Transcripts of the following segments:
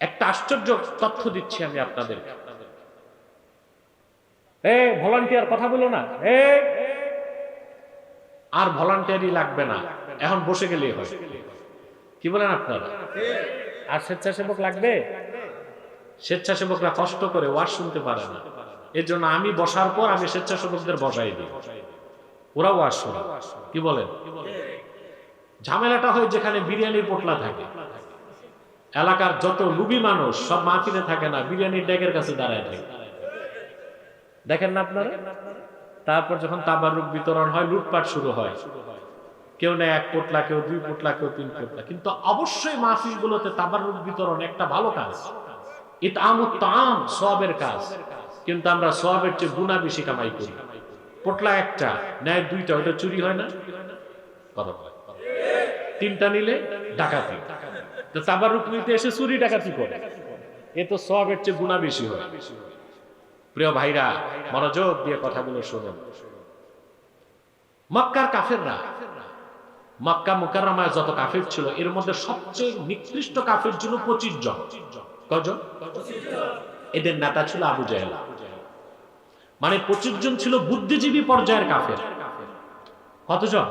একটা আশ্চর্য তথ্য দিচ্ছি আমি আপনাদের। ভলান্টিয়ার কথা বলো না, আর ভলান্টিয়ারই লাগবে না, এখন বসে গেলেই হয়। কি বলেন আপনারা? আর স্বেচ্ছাসেবক লাগবে? স্বেচ্ছাসেবকরা কষ্ট করে ওয়াজ শুনতে পারে না, এর জন্য আমি বসার পর আমি স্বেচ্ছাসেবকদের বসাই দিই, ওরা ওয়াজ শোনে। কি বলেন? ঝামেলাটা হয় যেখানে বিরিয়ানির পোটলা থাকে, এলাকার যত লুবি মানুষ সব মাহফিলে থাকে না, বিরিয়ানির ডেকের কাছে দাঁড়ায় থাকে, দেখেন না আপনারা? তারপর যখন তাবারুক বিতরণ হয়, লুটপাট শুরু হয়, কেউ নেয় 1 পোটলা, কেউ 2 পোটলা, কেউ 3 পোটলা। কিন্তু অবশ্যই মাহফিল গুলোতে তাবারুক বিতরণ একটা ভালো কাজ, ইতআমুত তাআম সওয়াবের কাজ, কিন্তু আমরা সওয়াবের চেয়ে গুনাহ বেশি কামাই করি। পোটলা একটা নেয় 2টা, ওটা চুরি হয় না? কথা বলে 3টা নিলে ডাকাতি, তো তাবারুক নিতে এসে চুরি ডাকাতি করে, এ তো সওয়াবের চেয়ে গুনাহ বেশি হয়। প্রিয় ভাইরা, মনোযোগ দিয়ে কথাগুলো শুনুন। মক্কার কাফেররা, মক্কা মুকাররমায় যত কাফের ছিল, এর মধ্যে সবচেয়ে নিকৃষ্ট কাফের ছিল 25 জন। কজন? এদের নেতা ছিল আবু জাহেল। মানে 25 জন ছিল বুদ্ধিজীবী পর্যায়ের কাফের। কতজন?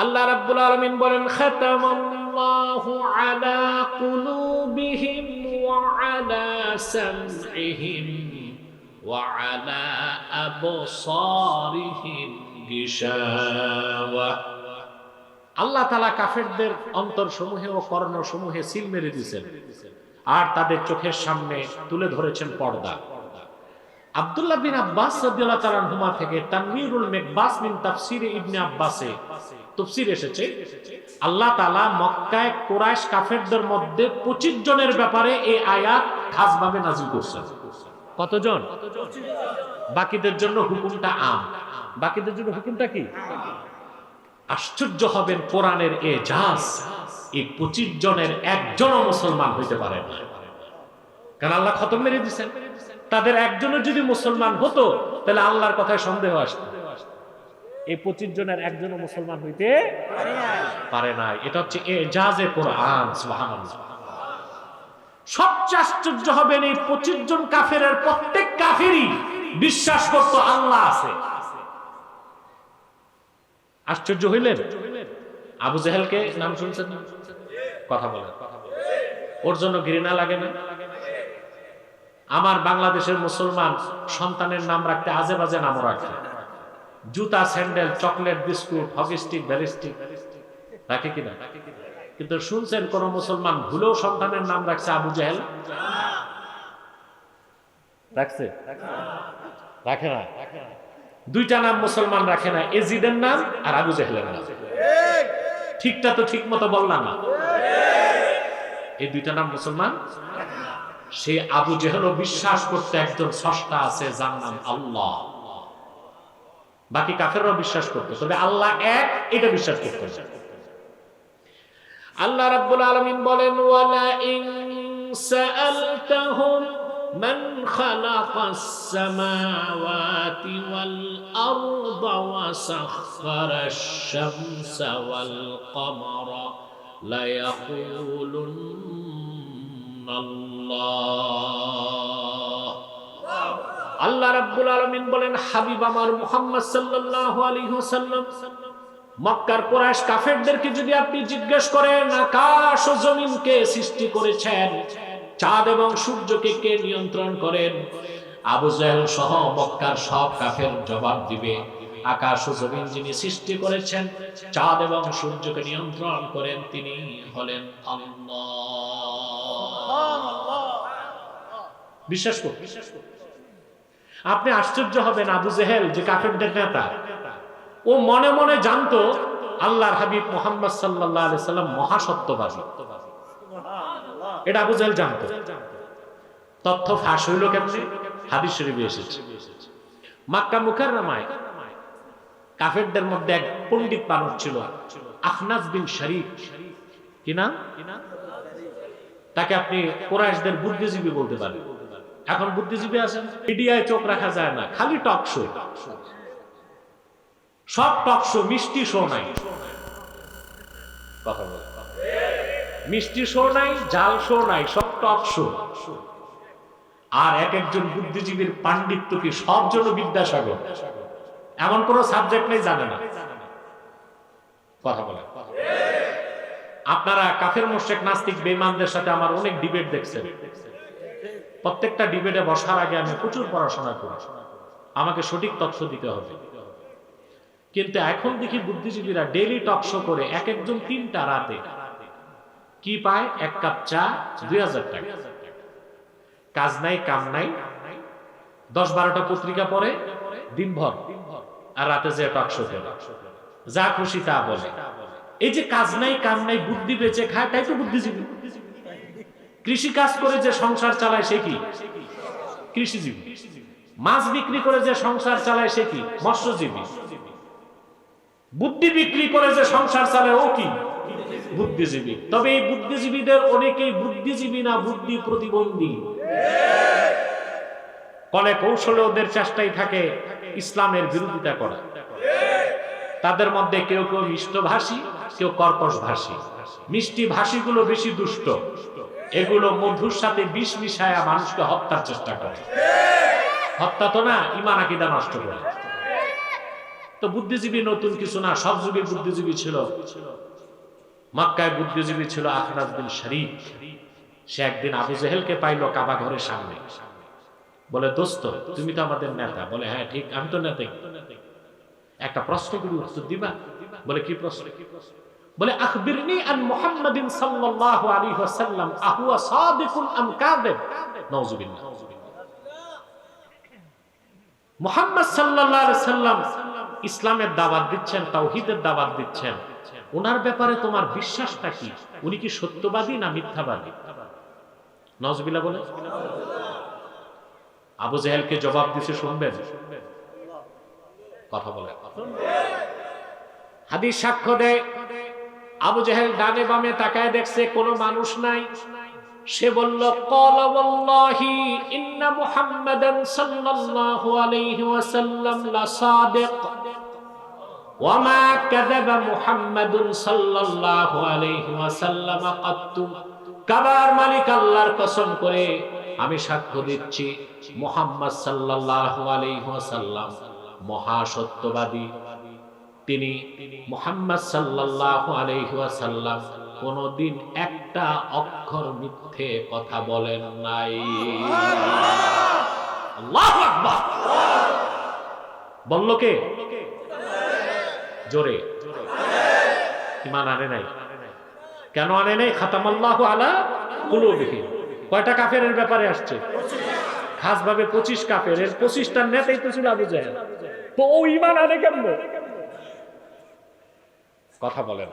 আল্লাহ রাব্বুল আলামিন বলেন, খাতামাল্লাহু আলা কুলুবিহিম ওয়া আলা সামইহিম ওয়া আলা আবসারিহিম গিশাওয়া। আল্লাহ তাআলা কাফেরদের অন্তরসমূহে ও কর্ণসমূহে সিল মেরে দিয়েছেন, আর তাদের চোখের সামনে তুলে ধরেছেন পর্দা। আব্দুল্লাহ বিন আব্বাস রাদিয়াল্লাহু তাআলা আনহুমা থেকে তানবীরুল মিকবাস মিন তাফসীর ইবনে আব্বাসে তাফসীর এসেছে, আল্লাহ তাআলা মক্কায় কুরাইশ কাফেরদের মধ্যে 25 জনের ব্যাপারে এই আয়াত খাসভাবে নাযিল করেছেন। কতজন? বাকিদের জন্য হুকুমটা আম। বাকিদের জন্য হুকুমটা কি? আশ্চর্য হবেন, কোরআনের এজাজ, এই 25 জনের একজনও মুসলমান হইতে পারে না, কারণ আল্লাহ খতম মেরে দিয়েছেন। তাদের একজনের যদি মুসলমান হতো তাহলে আল্লাহর কথায় সন্দেহ আসতো। এই 25 জনের একজনও মুসলমান হইতে পারে না। এটা হচ্ছে এজাজে কোরআন। সুবহানাল্লাহ। সবচেয়ে আশ্চর্য হবেন, এই 25 জন কাফেরের প্রত্যেক কাফেরই বিশ্বাস করত আল্লাহ আছে। আশ্চর্য হইলেন? আবু জাহেলকে নাম শুনছেন? কথা বলেন, ওর জন্য ঘৃণা লাগে না? আমার বাংলাদেশের মুসলমান সন্তানের নাম রাখতে আজে বাজে নামও রাখে, জুতা, sandal, chocolate, biscuit, hockey stick, ballistic রাখে কিনা? কিন্তু শুনছেন কোন মুসলমান ভুলেও সন্তানের নাম রাখছে আবু জাহেল? রাখছে? রাখে না। 2টা নাম মুসলমান রাখে না, এজিদের নাম আর আবু জাহেলের নাম। ঠিকটা তো ঠিক মতো বললাম না? এই 2টা নাম মুসলমান। সে আবু জাহেলও বিশ্বাস করতে একজন স্রষ্টা আছে যার নাম আল্লাহ। বাকি কাফেররাও বিশ্বাস করতে, তবে আল্লাহ এক এটা বিশ্বাস করতে। আল্লাহ রাব্বুল আলামিন বলেন, ওয়ালা ইন সাআলতাহুম মান খালাকাস সামাওয়াতি ওয়াল আরদা ওয়া সাখখারাশ শামসা ওয়াল কমারা লা ইয়াকুলুন্না আল্লাহ। আল্লাহ রাব্বুল আলামিন বলেন, হাবিব আমার মুহাম্মদ সাল্লাল্লাহু আলাইহি ওয়াসাল্লাম, মক্কার কুরাইশ কাফেরদেরকে যদি আপনি জিজ্ঞেস করেন আকাশ ও জমিনকে সৃষ্টি করেছেন, চাঁদ এবং সূর্যকে কে নিয়ন্ত্রণ করেন, আবু জাহেল সহ মক্কার সব কাফের জবাব দিবে, আকাশ ও জমিন যিনি সৃষ্টি করেছেন, চাঁদ এবং সূর্যকে নিয়ন্ত্রণ করেন, তিনি হলেন আল্লাহ। বিশ্বাস করুন। আপনি আশ্চর্য হবেন, আবু জাহেল যে কাফেরদের নেতা, ও মনে মনে জানতো আল্লাহর হাবিব মুহাম্মদ সাল্লাল্লাহু আলাইহি সাল্লাম মহাসত্যবাদী। এটা আবু জাহেল জানতো। তথ্য ফাঁস হইল কেমনে? হাদিস শরীফে এসেছে, মক্কা মুকাররমায় কাফেরদের মধ্যে এক পণ্ডিত মানুষ ছিল, আখনাস বিন শরীক। কি নাম? তাকে আপনি কুরাইশদের বুদ্ধিজীবী বলতে পারেন। এখন বুদ্ধিজীবী আছেন, মিডিয়ায় চোখ রাখা যায় না, খালি টক শো। সব টক শো, মিষ্টি শো নাই। কথা বলে মিষ্টি শো নাই, জাল শো নাই, সব টক শো। আর এক একজন বুদ্ধিজীবীর পাণ্ডিত্য কি সব জন্য বিদ্যাসাগর, এমন কোন সাবজেক্ট নেই জানে না। কথা বলে আপনারা কাফের মুশরিক নাস্তিক বেঈমানদের সাথে আমার অনেক ডিবেট দেখছেন। প্রত্যেকটা ডিবেটে বসার আগে আমি প্রচুর পড়াশোনা করি, আমাকে সঠিক তথ্য দিতে হবে। কিন্তু এখন দেখি বুদ্ধিজীবীরা ডেইলি টক শো করে এক একজন 3টা রাতে কি পায়, 1 কাপ চা 2000 টাকা, কাজ নাই কাম নাই, 10-12টা পত্রিকা পড়ে দিনভর, আর রাতে যে টক শো করে যা খুশি তা বলে। এই যে কাজ নাই কাম নাই, বুদ্ধি বেঁচে খায়, তাই তো বুদ্ধিজীবী। কৃষি কাজ করে যে সংসার চালায় সে কি কৃষিজীবী। মাছ বিক্রি করে যে সংসার চালায় সে কি মৎস্যজীবী। বুদ্ধি বিক্রি করে যে সংসার চালায় ও কি বুদ্ধিজীবী। তবে এই বুদ্ধিজীবীদের অনেকেই বুদ্ধিজীবী না, বুদ্ধি প্রতিবন্ধী। কলে কৌশলে ওদের চেষ্টাই থাকে ইসলামের বিরোধিতা করা। তাদের মধ্যে কেউ কেউ মিষ্টভাষী, কেউ কর্কশ ভাষী। মিষ্টি ভাষীগুলো বেশি দুষ্ট, এগুলো মধুর সাথে বিষ মিশায়া মানুষকে হত্যার চেষ্টা করে। হত্যা তো না, ঈমান আকীদা নষ্ট করে। তো বুদ্ধিজীবী নতুন কিছু না, সব যুগে বুদ্ধিজীবী ছিল। মক্কায় বুদ্ধিজীবী ছিল আখনাস বিন শরীক। সে একদিন আবু জেহেলকে পাইল কাবা ঘরের সামনে, বলে দোস্ত তুমি তো আমাদের নেতা। বলে হ্যাঁ ঠিক, আমি তো নেতাই। একটা প্রশ্ন করি, উত্তর দিবা? বলে কি প্রশ্ন? বলে আখবিরনি আন মুহাম্মাদিন সাল্লাল্লাহু আলাইহি ওয়াসাল্লাম আহুয়া সাদিকুন আম কাযিব। নাউযুবিল্লাহ। মুহাম্মদ সাল্লাল্লাহু আলাইহি ওয়াসাল্লাম ইসলামের দাওয়াত দিচ্ছেন, তাওহীদের দাওয়াত দিচ্ছেন, ওনার ব্যাপারে তোমার বিশ্বাসটা কি? উনি কি সত্যবাদী না মিথ্যাবাদী? নাউযুবিল্লাহ বলে। আবু জেহেলকে জবাব দিতে শুনবেন, কথা বলে। হাদিস সাক্ষ্য দেয়, আবু জেহেল ডানে বামে তাকায় দেখছে কোনো মানুষ নাই। সে বলল ক্বালা ওয়াল্লাহি ইন্না মুহাম্মাদান সাল্লাল্লাহু আলাইহি ওয়াসাল্লাম লাসাদিক ওয়া মা কাযাবা মুহাম্মাদুন সাল্লাল্লাহু আলাইহি ওয়াসাল্লাম কাত্তু। কাবার মালিক আল্লাহর কসম করে আমি সাক্ষ্য দিচ্ছি, মুহাম্মদ সাল্লাল্লাহু আলাইহি ওয়াসাল্লাম মহা সত্যবাদী। তিনি মুহাম্মদ সাল্লাল্লাহু আলাইহি ওয়াসাল্লাম কোনদিন একটা অক্ষর মিথ্যে কথা বলেন নাই। আল্লাহু আকবার। বলল কে? জোরে। ঈমান আনে নাই। কেন আনে নাই? খাতামাল্লাহু আলা কুলুবিহিম। কয়টা কাফেরের ব্যাপারে আসছে? খাস ভাবে 25 কাফের। এর 25টার নেতাই তো ছিল আবু জেহেল। তো ও ঈমান আনে কেমনে? কথা বলেন।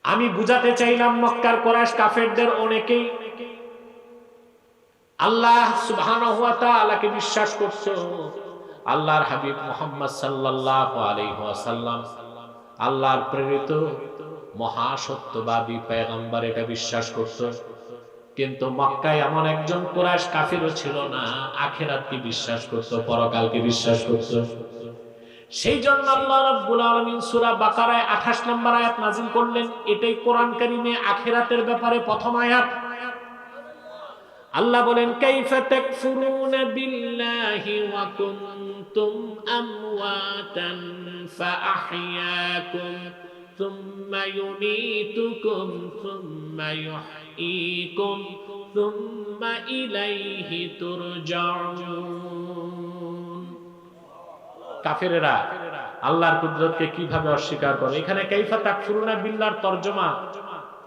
আমি বুঝাতে চাইলাম মক্কার কুরাইশ কাফেরদের অনেকেই আল্লাহ সুবহানাহু ওয়া তাআলাকে বিশ্বাস করছে, আল্লাহর হাবিব মুহাম্মদ সাল্লাল্লাহু আলাইহি ওয়াসাল্লাম আল্লাহর প্রেরিত মহা সত্যবাদী পয়গম্বর, এটা বিশ্বাস করত। কিন্তু মক্কায় এমন একজন কুরাইশ কাফিরও ছিল না আখিরাতকে বিশ্বাস করত, পরকালকে বিশ্বাস করত। সেই জন্য আল্লাহ রাব্বুল আলামিন সূরা বাকারায় 28 নম্বর আয়াত নাযিল করলেন। এটাই কোরআন কারীমে আখিরাতের ব্যাপারে প্রথম আয়াত। আল্লাহ বলেন কাইফা তাকফুরুনা বিল্লাহি ওয়া কুনতুম আমওয়াতান ফাআহইয়াকুম সুম্মা ইউমীতুকুম সুম্মা ইউহয়ীকুম সুম্মা ইলাইহি তুরজাউন। কাফেরেরা আল্লাহর কুদরতকে কিভাবে অস্বীকার করে। এখানে কাইফা তাকফুরুনা বিল্লাহর তরজমা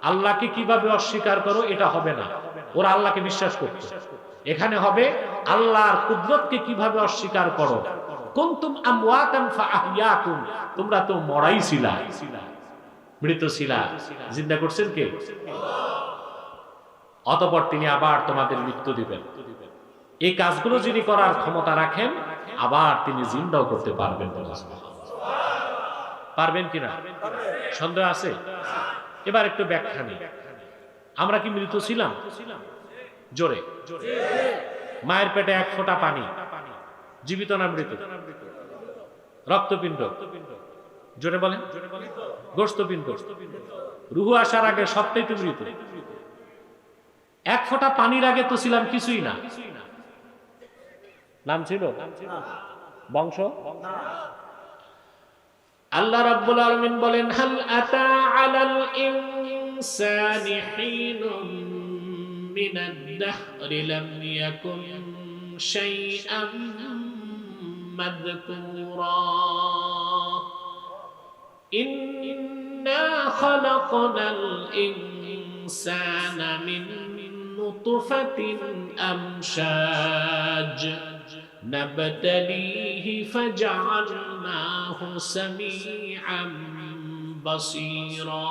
আল্লাহকে কিভাবে অস্বীকার করো, এটা হবে না। ওরা আল্লাহকে বিশ্বাস করত। এখানে হবে আল্লাহর কুদরতকে কিভাবে অস্বীকার করো। কুনতুম আমওয়াতান ফাআহইয়াকুম, তোমরা তো মরাই ছিলা, মৃত ছিলা, জিন্দা করছেন কে? অতঃপর তিনি আবার তোমাদের মৃত্যু দিবেন। এই কাজগুলো যিনি করার ক্ষমতা রাখেন, আবার তিনি জিন্দাও করতে পারবেন। পারবেন কিনা সন্দেহ আছে? এবার একটু ব্যাখ্যা নেই। আমরা কি মৃত ছিলাম? জোরে। মায়ের পেটে 1 ফোঁটা পানি, জীবিত না মৃত? রক্তপিণ্ড, জোরে বলেন, গোশত পিণ্ড। রুহু আসার আগে সবটাই তো মৃত। এক ফোঁটা পানির আগে তো ছিলাম কিছুই না। নাম ছিল বংশ। আল্লাহ রাব্বুল আলামিন বলেন, হাল আতা আলাল ইনসানি হিনুম মিনাদ দাহরি লাম ইয়াকুন শাইআম মাযকুরা ইন্না খালাকনাল ইনসানা মিন নুতফাতিন আমশাজ নাবতালিহি ফাজআলনাহু সামিআম বাসীরা।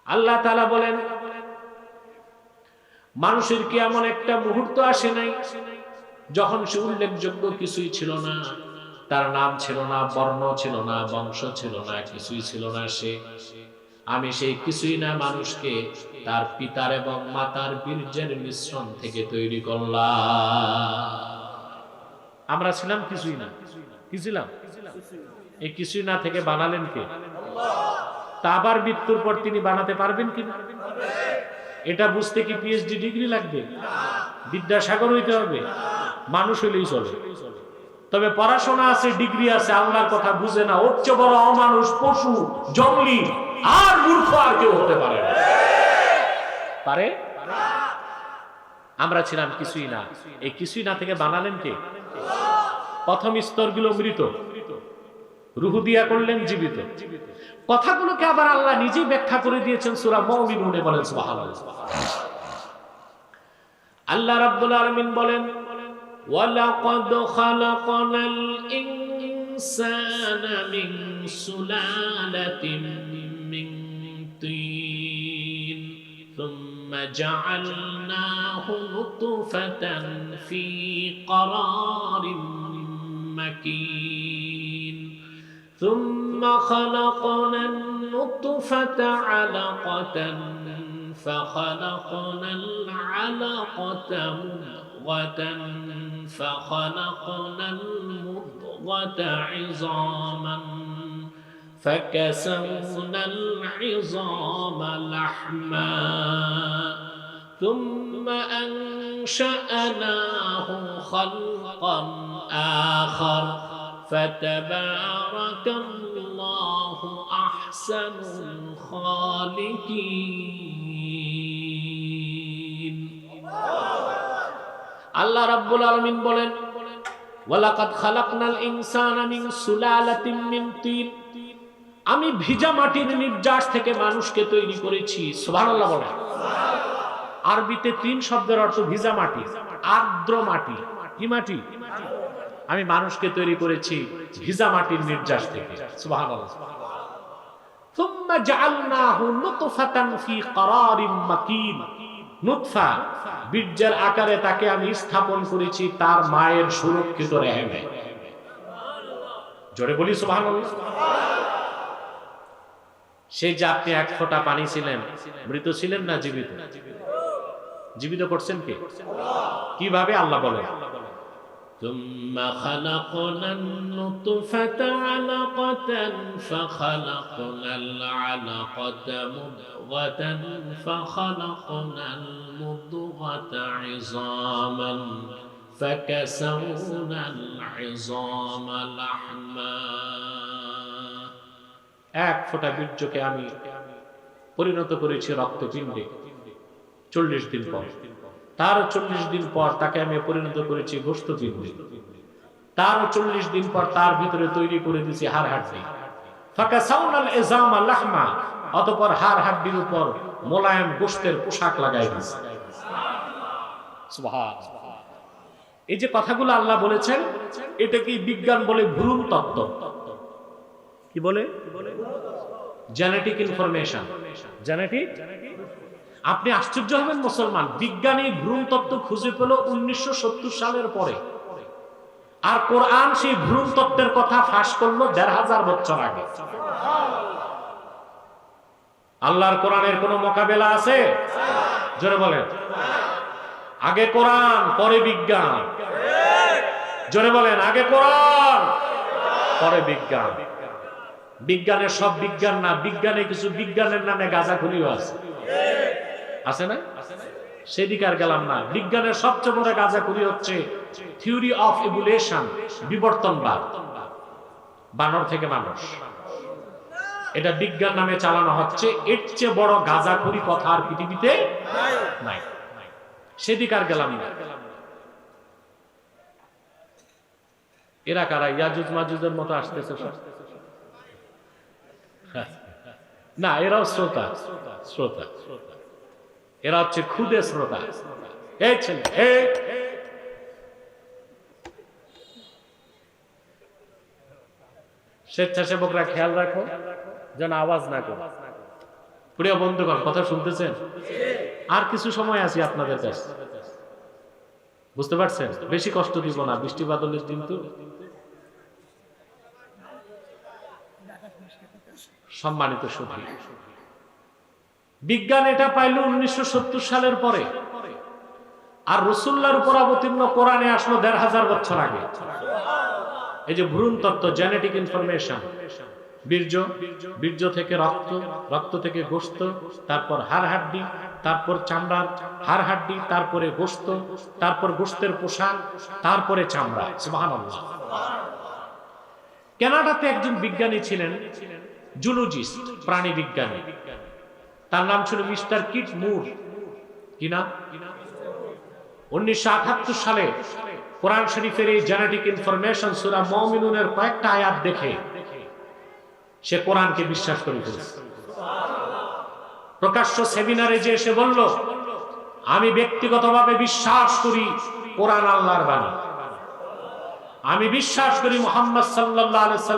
আল্লাহ তাআলা বলেন, মানুষের কি এমন একটা মুহূর্ত আসে নাই যখন সে উল্লেখযোগ্য কিছুই ছিল না, তার নাম ছিল না, বর্ণ ছিল না, বংশ ছিল না, কিছুই ছিল না। আমি সেই কিছুই না মানুষকে তার পিতার এবং মাতার বীর্যের মিশ্রণ থেকে তৈরি করলাম। আমরা ছিলাম কিছুই না। কি ছিলাম? এই কিছুই না থেকে বানালেন কে? তা আবার মৃত্যুর পর তিনি বানাতে পারবেন কিনা এটা বুঝতে কি পিএইচডি ডিগ্রি লাগবে? বিদ্যাসাগর হইতে হবে? মানুষ হইলেই চলে। তবে পড়াশোনা আছে, ডিগ্রি আছে, আল্লাহর কথা বুঝে না, ওর চেয়ে বড় অমানুষ, পশু, জঙ্গলি আর মূর্খ আর কেউ হতে পারে না। পারে? আমরা ছিলাম কিছুই না। এই কিছুই না থেকে বানালেন কে? প্রথম স্তরগুলো মৃত, রূহ দিয়া করলেন জীবিত। কথাগুলোকে আবার আল্লাহ নিজেই ব্যাখ্যা করে দিয়েছেন সূরা মুমিনুনে, বলেন সুবহানাল্লাহ। আল্লাহ রাব্বুল আলামিন বলেন, ওয়ালাকাদ খালাকনাল ইনসানা মিন সুলালাতিন মিন তিন সুম্মা জাআলনাহু নুতফাতান ফি ক্বারারিন মাকিন সুম্মা খালাকনান নুতফাতা আলাকাতান ফাখালাকনাল আলাকাতা মুদগাতান ফাখালাকনাল মুদগাতা ইযামান ফাকাসাওনাল ইযামা লাহমা থুম্মা আনশা'নাহু খালকান আখার ফাতাবারাকাল্লাহু আহসানুল খালিকিন। আল্লাহ রাব্বুল আলামিন বলেন, ওয়ালাকাদ খালাকনাল ইনসানা মিন সুলালাতিন মিন তিন, আমি ভিজা মাটির নির্যাস থেকে মানুষকে তৈরি করেছি। সুবহানাল্লাহ বলেন। আরবিতে তিন শব্দের অর্থ ভিজা মাটি, আর্দ্র মাটি। কি মাটি? আমি মানুষকে তৈরি করেছি ভিজা মাটির নির্যাস থেকে। সুবহানাল্লাহ। সুম্মা জাআলনাহু নুতফাতান ফি ক্বারারিন মাকিন, নুতফা বীর্যের আকারে তাকে আমি স্থাপন করেছি তার মায়ের সুরক্ষিত রেহেমে। জোরে বলি সুবহানাল্লাহ। সেই যে আপনি এক ফোঁটা পানি ছিলেন, মৃত ছিলেন না জীবিত? জীবিত করছেন কে? কিভাবে? আল্লাহ বলেন, ثم خلقنا النطفة علقة فخلقنا العلقة مضغة فخلقنا المضغة عظاما فكسونا العظام لحما। এক ফোঁটা বীর্যকে আমি পরিণত করেছি রক্তপিণ্ডে 40 দিন পর। তার 40 দিন পর তাকে আমি পরিণত করেছি গোশতপিণ্ডে। তার 40 দিন পর তার ভিতরে তৈরি করে দিয়েছি হাড় হাড্ডি। ফাকাসাউনাল ইযামা লাহমা, অতঃপর হাড় হাড্ডির উপর মোলায়েম গোশতের পোশাক লাগাই দিয়েছি। সুবহানাল্লাহ। এই যে কথাগুলো আল্লাহ বলেছেন, এটা কি বিজ্ঞান বলে ভ্রূণ তত্ত্ব। কি বলে? Genetic information. জেনেটিক। আপনি আশ্চর্য হবেন মুসলমান, বিজ্ঞানী ভ্রূণ তত্ত্ব খুঁজে পেল 1970 সালের পরে, আর কোরআন সেই ভ্রূণ তত্ত্বের কথা ফাঁস করলো 1500 বছর আগে। আল্লাহর কোরআনের কোন মোকাবেলা আছে? জোরে বলেন। আগে কোরআন পরে বিজ্ঞান। জোরে বলেন, আগে কোরআন পরে বিজ্ঞান। বিজ্ঞানের সব বিজ্ঞান না, বিজ্ঞানে কিছু বিজ্ঞানের নামে গাঁজাখুরিও আছে, আছে না? সেদিকে আর গেলাম না। বিজ্ঞানের সবচেয়ে বড় গাঁজাখুরি হচ্ছে থিওরি অফ ইভলিউশন, বিবর্তনবাদ, বানর থেকে মানুষ। এটা বিজ্ঞান নামে চালানো হচ্ছে। এর চেয়ে বড় গাঁজাখুরি কথা আর পৃথিবীতে নাই। সেদিকে আর গেলাম না। এরা কারা? ইয়াজুজ মাজুজের মতো আসতেছে সব? না, এরাও শ্রোতা। শ্রোতা এরা হচ্ছে খুদে শ্রোতা। এই ছেলে, স্বেচ্ছাসেবকরা খেয়াল রাখো যেন আওয়াজ না করো। প্রিয় বন্ধুগণ, কথা শুনতেছেন? আর কিছু সময় আছি আপনাদের কাছে, বুঝতে পারছেন? বেশি কষ্ট দিব না, বৃষ্টি বাদলের দিন তো। সম্মানিত সুধী, বিজ্ঞান এটা পাইল 1970 সালের পরে, আর রাসূলুল্লাহর উপর অবতীর্ণ কোরআনে আসলো 1500 বছর আগে। এই যে ভ্রূণ তত্ত্ব, জেনেটিক ইনফরমেশন, বীর্য, বীর্য থেকে রক্ত, রক্ত থেকে গোশত, তারপর হাড় হাড্ডি, তারপর চামড়ার হাড় হাড্ডি, তারপরে গোশত, তারপর গোশতের পোশাক, তারপরে চামড়া। সুবহানাল্লাহ। কানাডাতে একজন বিজ্ঞানী ছিলেন, জুলজিস্ট, প্রাণী বিজ্ঞানী। তার নাম ছিল মিস্টার কিট মুর। কি নাম? 1978 সালে কোরআন শরীফের এই জেনেটিক ইনফরমেশন সূরা মুমিনুনের কয়েকটা আয়াত দেখে সে কোরআনকে বিশ্বাস করে ফেলেছে। প্রকাশ্য সেমিনারে যে এসে বলল, আমি ব্যক্তিগতভাবে বিশ্বাস করি কোরআন আল্লাহর বাণী, আমি বিশ্বাস করি মুহাম্মদ সাল্লাল্লাহু আলাইহি ওয়াসাল্লাম